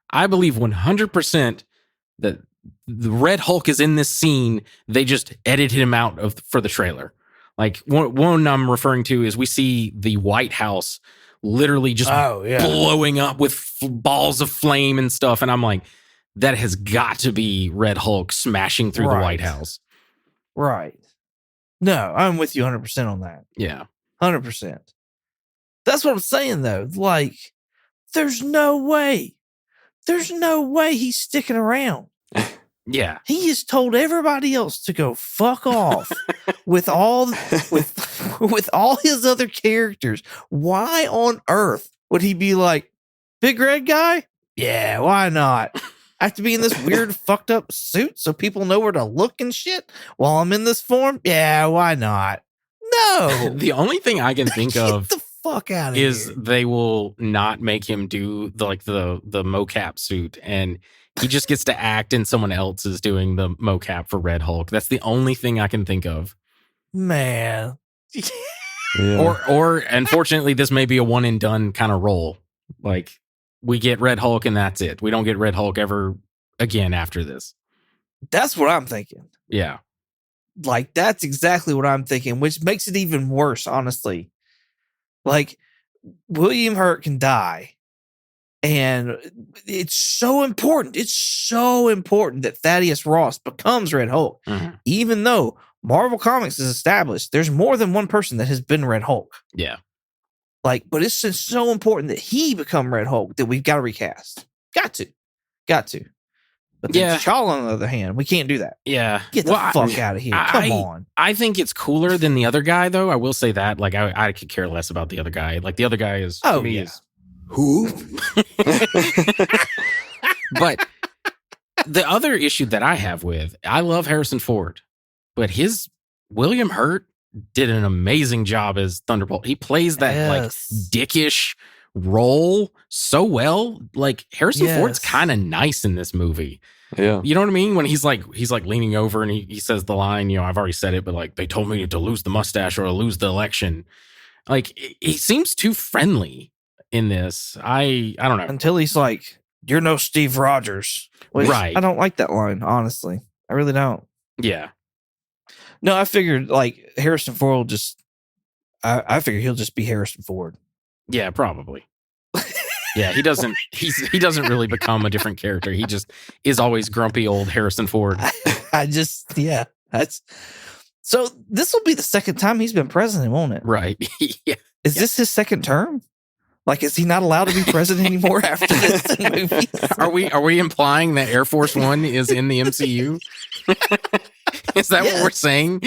I believe 100% that the Red Hulk is in this scene. They just edited him out for the trailer. Like one I'm referring to is we see the White House literally just blowing up with balls of flame and stuff. And I'm like, that has got to be Red Hulk smashing through the White House. Right. No, I'm with you 100% on that. Yeah. 100%. That's what I'm saying, though. Like, there's no way he's sticking around. Yeah. He has told everybody else to go fuck off with all with all his other characters. Why on earth would he be like, big red guy? Yeah, why not? I have to be in this weird fucked up suit so people know where to look and shit while I'm in this form? Yeah, why not? No. The only thing I can think of Get the fuck out of is here. they will not make him do the mocap suit, and he just gets to act and someone else is doing the mocap for Red Hulk. That's the only thing I can think of. Man. Yeah. Or unfortunately, this may be a one and done kind of role. Like, we get Red Hulk and that's it. We don't get Red Hulk ever again after this. That's what I'm thinking. Yeah. Like, that's exactly what I'm thinking, which makes it even worse, honestly. Like, William Hurt can die. And it's so important. It's so important that Thaddeus Ross becomes Red Hulk. Mhm. Even though Marvel Comics is established, there's more than one person that has been Red Hulk. Yeah. Like, but it's just so important that he become Red Hulk that we've got to recast. Got to. But then Yeah. T'Challa, on the other hand, we can't do that. Yeah. Get the Well, fuck out of here. Come on. I think it's cooler than the other guy, though. I will say that. Like, I could care less about the other guy. Like, the other guy is, to Oh, me, yeah. is Who? But the other issue that I have with, I love Harrison Ford, but his William Hurt did an amazing job as Thunderbolt. He plays that Yes. like dickish role so well. Like, Harrison Ford's Yes. kind of nice in this movie. Yeah. You know what I mean? When he's like leaning over and he says the line, you know, I've already said it, but like, they told me to lose the mustache or to lose the election. Like, he seems too friendly in this. I don't know. Until he's like, you're no Steve Rogers. Which Right. I don't like that line, honestly. I really don't. Yeah. No, I figured like Harrison Ford will just, I figured he'll just be Harrison Ford. Yeah, probably. Yeah, he doesn't really become a different character. He just is always grumpy old Harrison Ford. That's so this will be the second time he's been president, won't it? Right. Yeah. Is this his second term? Like, is he not allowed to be president anymore after this in movies? Are we implying that Air Force One is in the MCU? Is that what we're saying?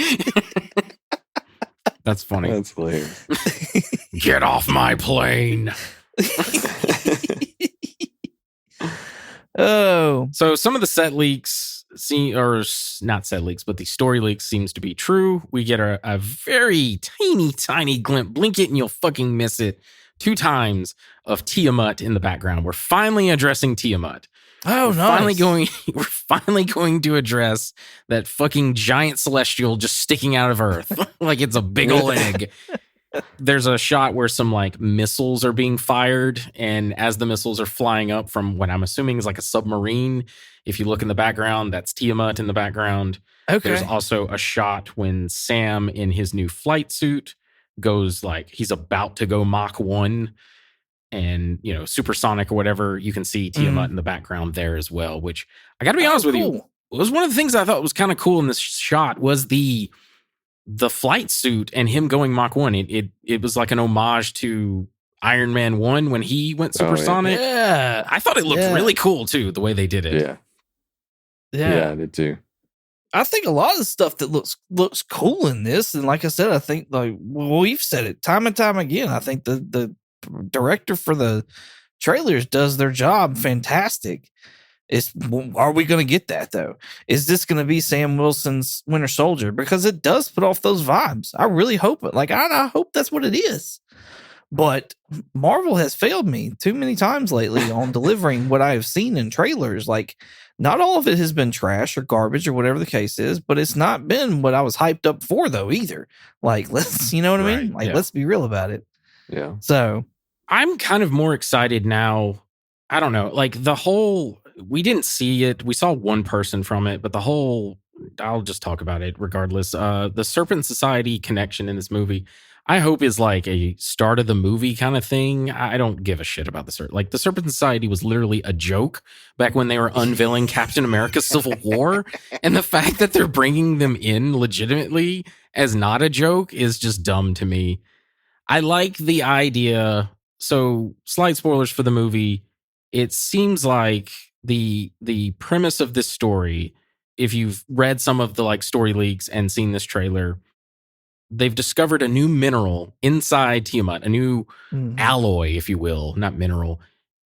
That's funny. That's hilarious. Get off my plane. Oh, So some of the set leaks not set leaks, but the story leaks seems to be true. We get a very tiny glimpse. Blink it and you'll fucking miss it. 2 times of Tiamat in the background. We're finally addressing Tiamat. oh, We're nice. we're finally going to address that fucking giant celestial just sticking out of Earth like it's a big ol' egg. There's a shot where some like missiles are being fired, and as the missiles are flying up from what I'm assuming is like a submarine, if you look in the background, that's Tiamat in the background. Okay. There's also a shot when Sam in his new flight suit goes like he's about to go Mach 1 and, you know, supersonic or whatever. You can see Tiamat in the background there as well, which I got to be honest with you, it was one of the things I thought was kind of cool in this shot was the flight suit and him going Mach 1. It was like an homage to Iron Man 1 when he went Oh, yeah. supersonic. Yeah. I thought it looked really cool too, the way they did it. Yeah. Yeah. Yeah, I did too. I think a lot of the stuff that looks cool in this, and like I said, I think like we've said it time and time again. I think the director for the trailers does their job fantastic. Are we going to get that though? Is this going to be Sam Wilson's Winter Soldier? Because it does put off those vibes. I really hope it. Like I hope that's what it is. But Marvel has failed me too many times lately on delivering what I have seen in trailers. Like, not all of it has been trash or garbage or whatever the case is, but it's not been what I was hyped up for though either. Like, you know what I mean? Right, Like, yeah. let's be real about it. Yeah. So, I'm kind of more excited now. I don't know. Like we didn't see it. We saw one person from it, but I'll just talk about it regardless. The Serpent Society connection in this movie, I hope is like a start of the movie kind of thing. I don't give a shit about the Serpent Society was literally a joke back when they were unveiling Captain America Civil War. And the fact that they're bringing them in legitimately as not a joke is just dumb to me. I like the idea. So, slight spoilers for the movie. It seems like the premise of this story, if you've read some of the like story leaks and seen this trailer, they've discovered a new mineral inside Tiamat, a new alloy, if you will, not mineral,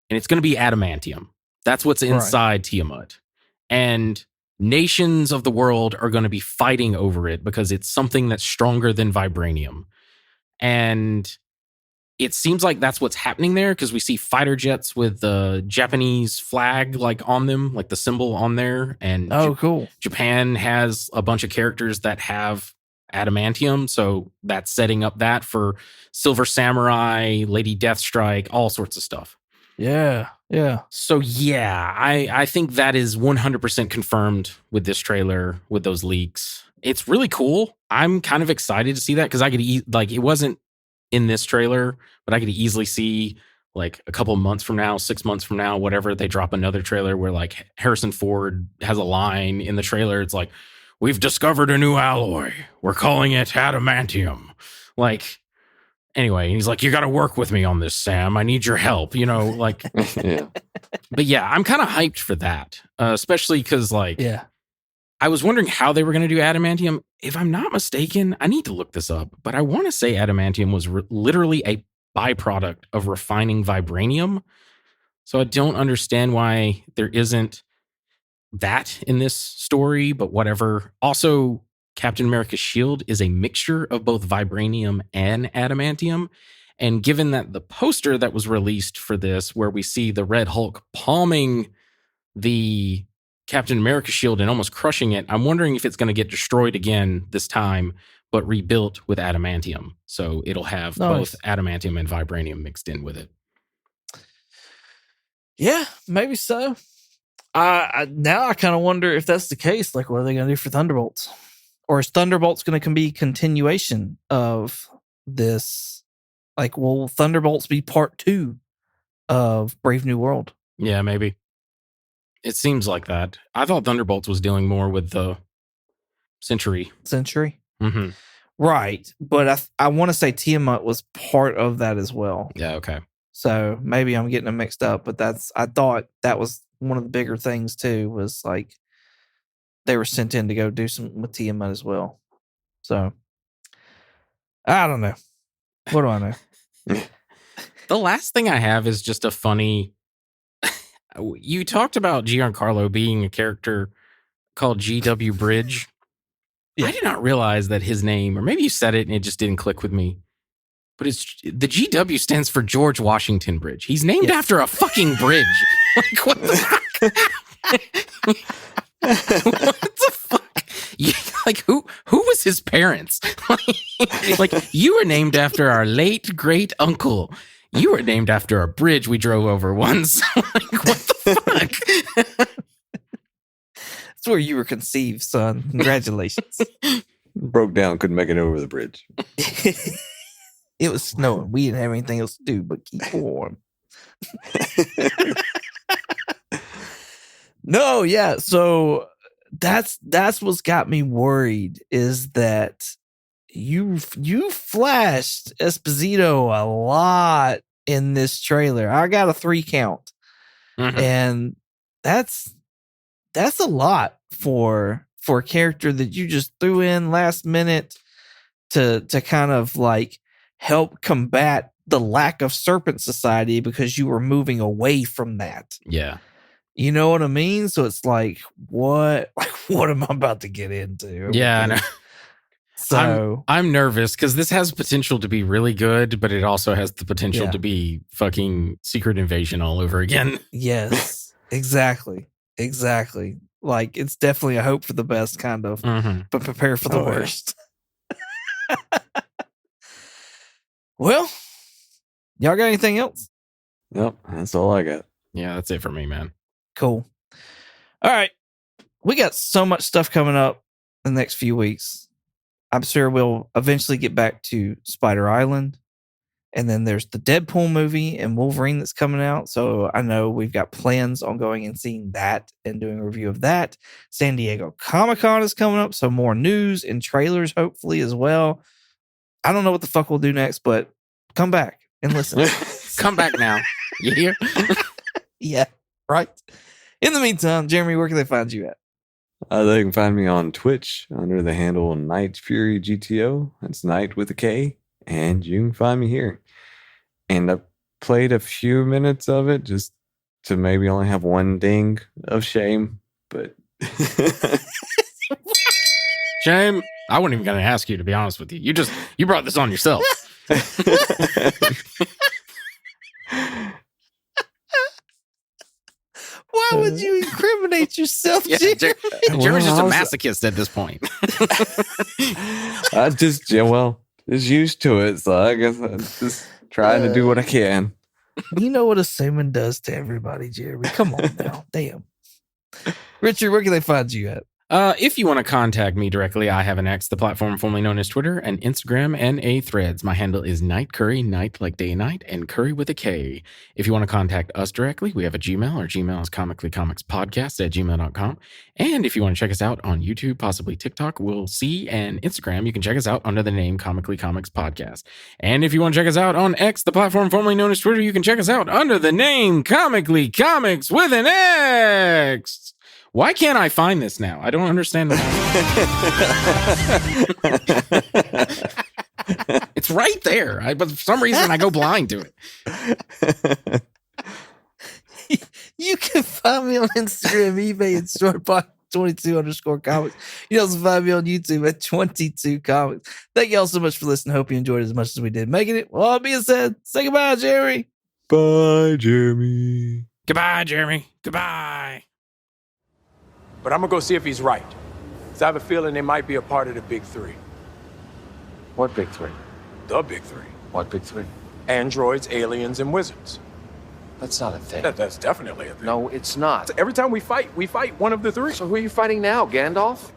and it's going to be adamantium. That's what's inside Tiamat. And nations of the world are going to be fighting over it because it's something that's stronger than vibranium. And it seems like that's what's happening there because we see fighter jets with the Japanese flag like on them, like the symbol on there. And cool. Japan has a bunch of characters that have adamantium. So that's setting up that for Silver Samurai, Lady Deathstrike, all sorts of stuff. Yeah. So yeah, I think that is 100% confirmed with this trailer, with those leaks. It's really cool. I'm kind of excited to see that because I could it wasn't in this trailer, but I could easily see like a couple of months from now, 6 months from now, whatever, they drop another trailer where like Harrison Ford has a line in the trailer. It's like, we've discovered a new alloy. We're calling it adamantium. Like, anyway, he's like, you got to work with me on this, Sam. I need your help, like. Yeah. But yeah, I'm kind of hyped for that, especially because like, Yeah. I was wondering how they were going to do adamantium. If I'm not mistaken, I need to look this up, but I want to say adamantium was literally a byproduct of refining vibranium. So I don't understand why there isn't that in this story, but whatever. Also, Captain America's shield is a mixture of both vibranium and adamantium. And given that the poster that was released for this, where we see the Red Hulk palming the Captain America shield and almost crushing it, I'm wondering if it's going to get destroyed again this time, but rebuilt with adamantium. So it'll have both adamantium and vibranium mixed in with it. Yeah, maybe so. Now I kind of wonder if that's the case. Like, what are they going to do for Thunderbolts? Or is Thunderbolts going to be continuation of this? Like, will Thunderbolts be part 2 of Brave New World? Yeah, maybe. It seems like that. I thought Thunderbolts was dealing more with the Century. Mm-hmm. Right. But I want to say Tiamat was part of that as well. Yeah, okay. So maybe I'm getting them mixed up, but I thought that was one of the bigger things too, was like they were sent in to go do some with Tiamat as well. So I don't know. What do I know? The last thing I have is just a funny. You talked about Giancarlo being a character called G.W. Bridge. Yeah. I did not realize that his name, or maybe you said it and it just didn't click with me. But the GW stands for George Washington Bridge. He's named after a fucking bridge. Like, what the fuck? What the fuck? Like, who was his parents? Like, you were named after our late great uncle. You were named after a bridge we drove over once. Like, what the fuck? That's where you were conceived, son. Congratulations. Broke down, couldn't make it over the bridge. It was snowing. We didn't have anything else to do but keep warm. No, yeah. So that's what's got me worried, is that you flashed Esposito a lot in this trailer. I got a 3 count. Mm-hmm. And that's a lot for a character that you just threw in last minute to kind of like help combat the lack of Serpent Society because you were moving away from that. Yeah. You know what I mean? So it's like, what am I about to get into? Yeah, I know. So I'm nervous because this has potential to be really good, but it also has the potential to be fucking Secret Invasion all over again. Yes, exactly. Like, it's definitely a hope for the best, kind of, but prepare for the worst. Well, y'all got anything else? Nope, that's all I got. Yeah, that's it for me, man. Cool. All right. We got so much stuff coming up in the next few weeks. I'm sure we'll eventually get back to Spider Island. And then there's the Deadpool movie and Wolverine that's coming out. So I know we've got plans on going and seeing that and doing a review of that. San Diego Comic-Con is coming up. So more news and trailers, hopefully, as well. I don't know what the fuck we'll do next, but come back and listen. Come back now. You hear? Yeah, right. In the meantime, Jeremy, where can they find you at? They can find me on Twitch under the handle Night Fury GTO. That's Night with a K. And you can find me here. And I played a few minutes of it just to maybe only have one ding of shame. But Shame. I wasn't even going to ask you, to be honest with you. You brought this on yourself. Why would you incriminate yourself, Yeah, Jeremy? Jeremy's just a Well, masochist at this point. I just used to it. So I guess I'm just trying to do what I can. You know what assuming does to everybody, Jeremy. Come on now. Damn. Richard, where can they find you at? If you want to contact me directly, I have an X, the platform formerly known as Twitter, an Instagram, and a Threads. My handle is Night Curry, night like day and night, and Curry with a K. If you want to contact us directly, we have a Gmail. Our Gmail is comicallycomicspodcast@gmail.com. And if you want to check us out on YouTube, possibly TikTok, we'll see, and Instagram, you can check us out under the name Comically Comics Podcast. And if you want to check us out on X, the platform formerly known as Twitter, you can check us out under the name Comically Comics with an X. Why can't I find this now? I don't understand. It's right there. But for some reason, I go blind to it. You can find me on Instagram, eBay, and StoryPod22_comics. You can also find me on YouTube at 22 Comics. Thank you all so much for listening. Hope you enjoyed it as much as we did making it. Well, all being said, say goodbye, Jerry. Bye, Jeremy. Goodbye, Jeremy. Goodbye. But I'm gonna go see if he's right. Because I have a feeling they might be a part of the big three. What big three? The big three. What big three? Androids, aliens, and wizards. That's not a thing. That's definitely a thing. No, it's not. Every time we fight one of the three. So who are you fighting now, Gandalf?